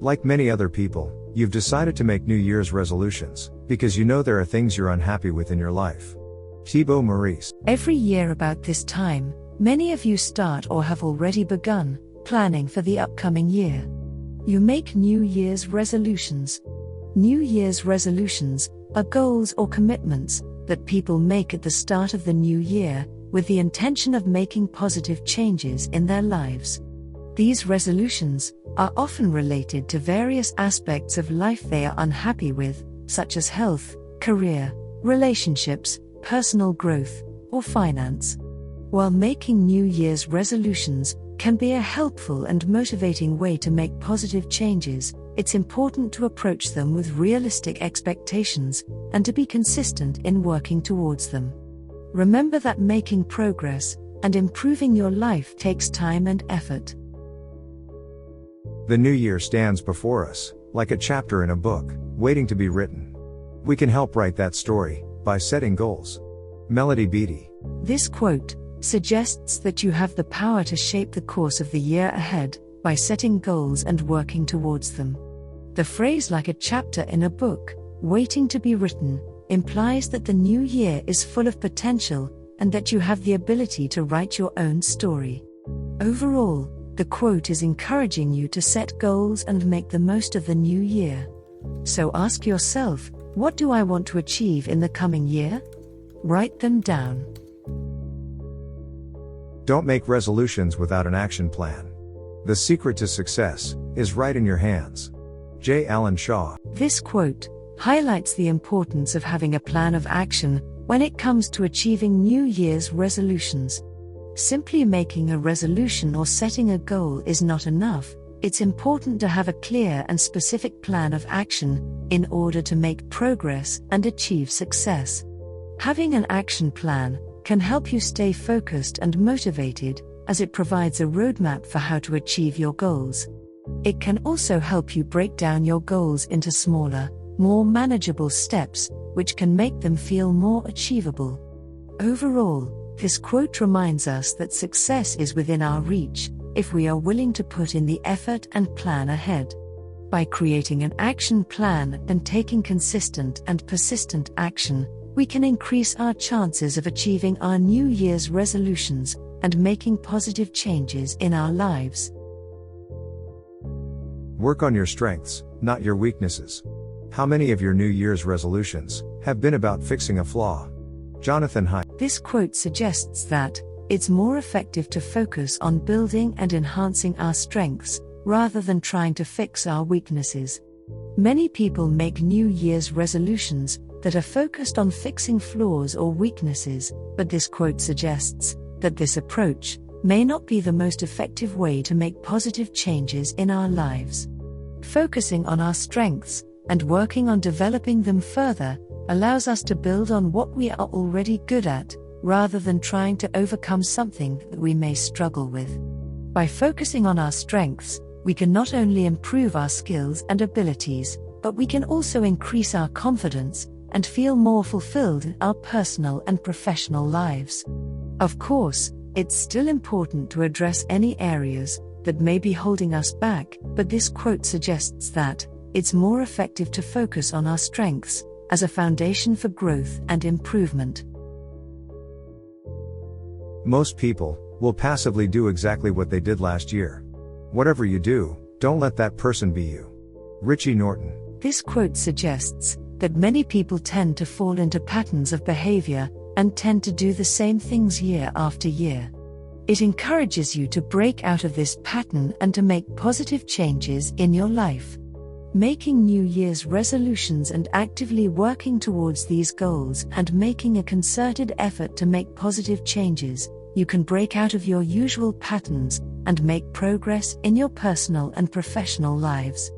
Like many other people, you've decided to make New Year's resolutions, because you know there are things you're unhappy with in your life. Thibaut Maurice. Every year about this time, many of you start or have already begun planning for the upcoming year. You make New Year's resolutions. New Year's resolutions are goals or commitments that people make at the start of the new year, with the intention of making positive changes in their lives. These resolutions are often related to various aspects of life they are unhappy with, such as health, career, relationships, personal growth, or finance. While making New Year's resolutions can be a helpful and motivating way to make positive changes, it's important to approach them with realistic expectations and to be consistent in working towards them. Remember that making progress and improving your life takes time and effort. The new year stands before us, like a chapter in a book, waiting to be written. We can help write that story by setting goals. Melody Beattie. This quote suggests that you have the power to shape the course of the year ahead by setting goals and working towards them. The phrase "like a chapter in a book, waiting to be written" implies that the new year is full of potential and that you have the ability to write your own story. Overall, the quote is encouraging you to set goals and make the most of the new year. So ask yourself, what do I want to achieve in the coming year? Write them down. Don't make resolutions without an action plan. The secret to success is right in your hands. J. Allen Shaw. This quote highlights the importance of having a plan of action when it comes to achieving New Year's resolutions. Simply making a resolution or setting a goal is not enough. It's important to have a clear and specific plan of action in order to make progress and achieve success. Having an action plan can help you stay focused and motivated, as it provides a roadmap for how to achieve your goals. It can also help you break down your goals into smaller, more manageable steps, which can make them feel more achievable. Overall, this quote reminds us that success is within our reach, if we are willing to put in the effort and plan ahead. By creating an action plan and taking consistent and persistent action, we can increase our chances of achieving our New Year's resolutions and making positive changes in our lives. Work on your strengths, not your weaknesses. How many of your New Year's resolutions have been about fixing a flaw? Jonathan Haidt. This quote suggests that it's more effective to focus on building and enhancing our strengths, rather than trying to fix our weaknesses. Many people make New Year's resolutions that are focused on fixing flaws or weaknesses, but this quote suggests that this approach may not be the most effective way to make positive changes in our lives. Focusing on our strengths and working on developing them further allows us to build on what we are already good at, rather than trying to overcome something that we may struggle with. By focusing on our strengths, we can not only improve our skills and abilities, but we can also increase our confidence and feel more fulfilled in our personal and professional lives. Of course, it's still important to address any areas that may be holding us back, but this quote suggests that it's more effective to focus on our strengths as a foundation for growth and improvement. Most people will passively do exactly what they did last year. Whatever you do, don't let that person be you. Richie Norton. This quote suggests that many people tend to fall into patterns of behavior and tend to do the same things year after year. It encourages you to break out of this pattern and to make positive changes in your life. Making New Year's resolutions and actively working towards these goals and making a concerted effort to make positive changes, you can break out of your usual patterns and make progress in your personal and professional lives.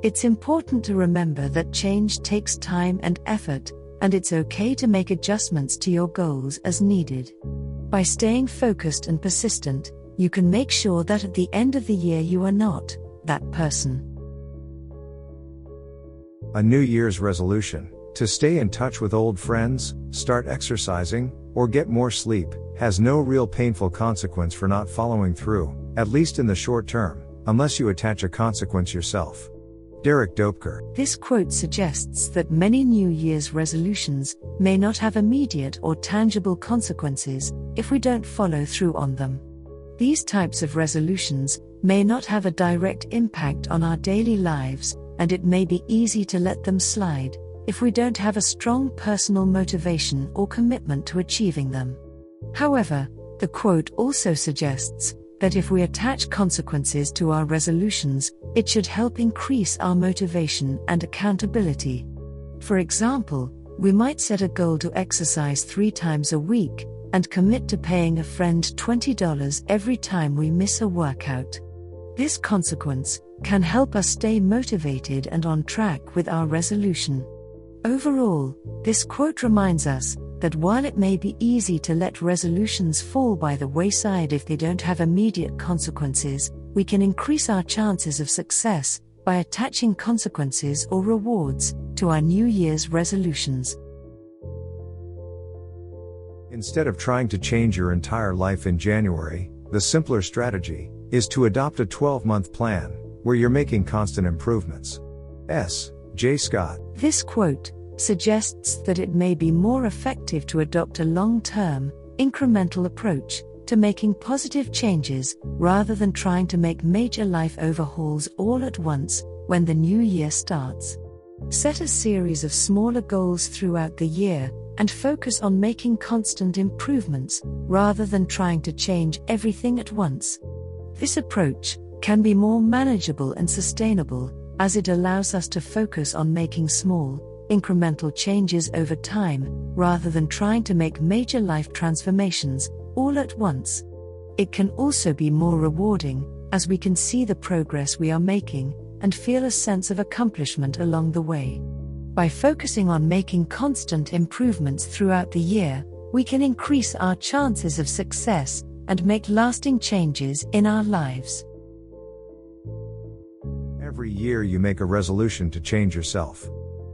It's important to remember that change takes time and effort, and it's okay to make adjustments to your goals as needed. By staying focused and persistent, you can make sure that at the end of the year you are not that person. A New Year's resolution to stay in touch with old friends, start exercising, or get more sleep has no real painful consequence for not following through, at least in the short term, unless you attach a consequence yourself. Derek Doepker. This quote suggests that many New Year's resolutions may not have immediate or tangible consequences if we don't follow through on them. These types of resolutions may not have a direct impact on our daily lives, and it may be easy to let them slide if we don't have a strong personal motivation or commitment to achieving them. However, the quote also suggests that if we attach consequences to our resolutions, it should help increase our motivation and accountability. For example, we might set a goal to exercise 3 times a week and commit to paying a friend $20 every time we miss a workout. This consequence can help us stay motivated and on track with our resolution. Overall, this quote reminds us that while it may be easy to let resolutions fall by the wayside if they don't have immediate consequences, we can increase our chances of success by attaching consequences or rewards to our New Year's resolutions. Instead of trying to change your entire life in January, the simpler strategy is to adopt a 12-month plan where you're making constant improvements. S. J. Scott. This quote suggests that it may be more effective to adopt a long-term, incremental approach to making positive changes rather than trying to make major life overhauls all at once when the new year starts. Set a series of smaller goals throughout the year and focus on making constant improvements rather than trying to change everything at once. This approach can be more manageable and sustainable as it allows us to focus on making small, incremental changes over time, rather than trying to make major life transformations all at once. It can also be more rewarding, as we can see the progress we are making and feel a sense of accomplishment along the way. By focusing on making constant improvements throughout the year, we can increase our chances of success and make lasting changes in our lives. Every year you make a resolution to change yourself.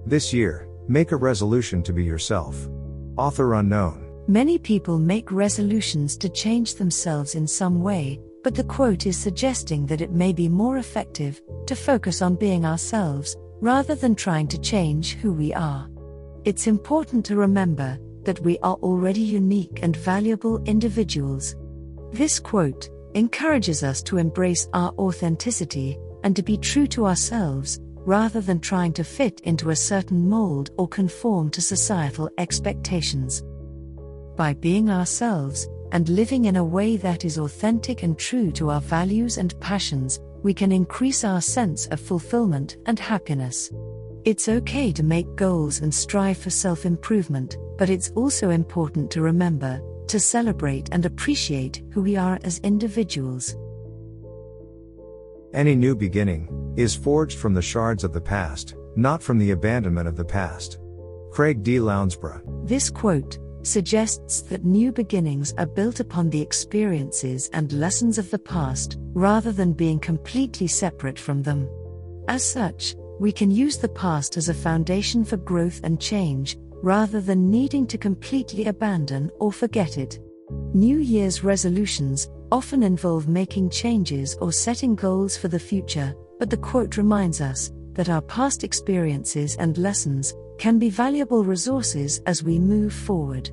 This year, make a resolution to be yourself. Author unknown. Many people make resolutions to change themselves in some way, but the quote is suggesting that it may be more effective to focus on being ourselves rather than trying to change who we are. It's important to remember that we are already unique and valuable individuals. This quote encourages us to embrace our authenticity and to be true to ourselves, rather than trying to fit into a certain mold or conform to societal expectations. By being ourselves and living in a way that is authentic and true to our values and passions, we can increase our sense of fulfillment and happiness. It's okay to make goals and strive for self-improvement, but it's also important to remember to celebrate and appreciate who we are as individuals. Any new beginning is forged from the shards of the past, not from the abandonment of the past. Craig D. Lounsborough. This quote suggests that new beginnings are built upon the experiences and lessons of the past, rather than being completely separate from them. As such, we can use the past as a foundation for growth and change, rather than needing to completely abandon or forget it. New Year's resolutions often involve making changes or setting goals for the future, but the quote reminds us that our past experiences and lessons can be valuable resources as we move forward.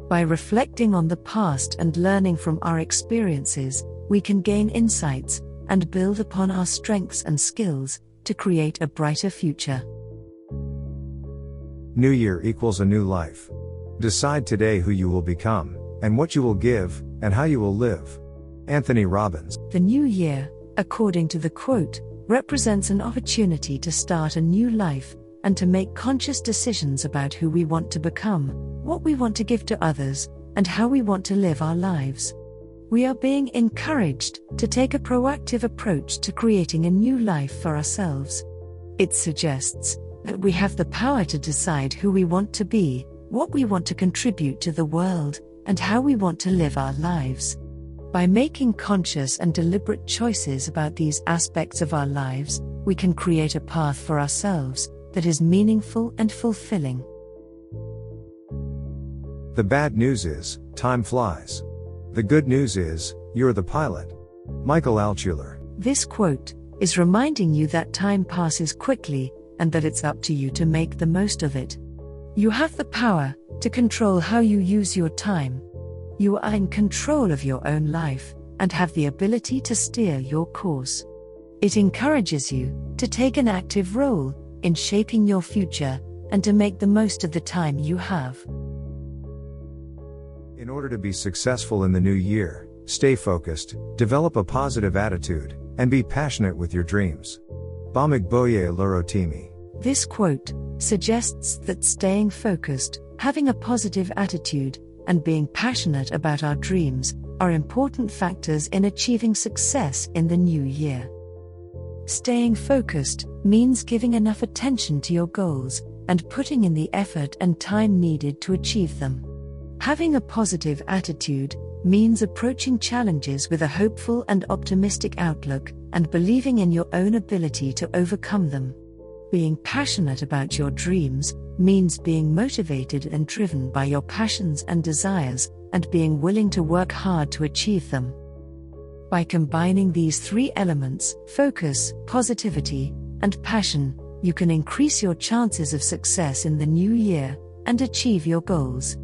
By reflecting on the past and learning from our experiences, we can gain insights and build upon our strengths and skills to create a brighter future. New year equals a new life. Decide today who you will become, and what you will give, and how you will live. Anthony Robbins. The new year, according to the quote, represents an opportunity to start a new life and to make conscious decisions about who we want to become, what we want to give to others, and how we want to live our lives. We are being encouraged to take a proactive approach to creating a new life for ourselves. It suggests that we have the power to decide who we want to be, what we want to contribute to the world, and how we want to live our lives. By making conscious and deliberate choices about these aspects of our lives, we can create a path for ourselves that is meaningful and fulfilling. The bad news is, time flies. The good news is, you're the pilot. Michael Altshuler. This quote is reminding you that time passes quickly and that it's up to you to make the most of it. You have the power to control how you use your time. You are in control of your own life and have the ability to steer your course. It encourages you to take an active role in shaping your future and to make the most of the time you have. In order to be successful in the new year, stay focused, develop a positive attitude, and be passionate with your dreams. Bamigboye Lorotimi. This quote suggests that staying focused, having a positive attitude, and being passionate about our dreams are important factors in achieving success in the new year. Staying focused means giving enough attention to your goals and putting in the effort and time needed to achieve them. Having a positive attitude means approaching challenges with a hopeful and optimistic outlook and believing in your own ability to overcome them. Being passionate about your dreams means being motivated and driven by your passions and desires, and being willing to work hard to achieve them. By combining these three elements, focus, positivity, and passion, you can increase your chances of success in the new year and achieve your goals.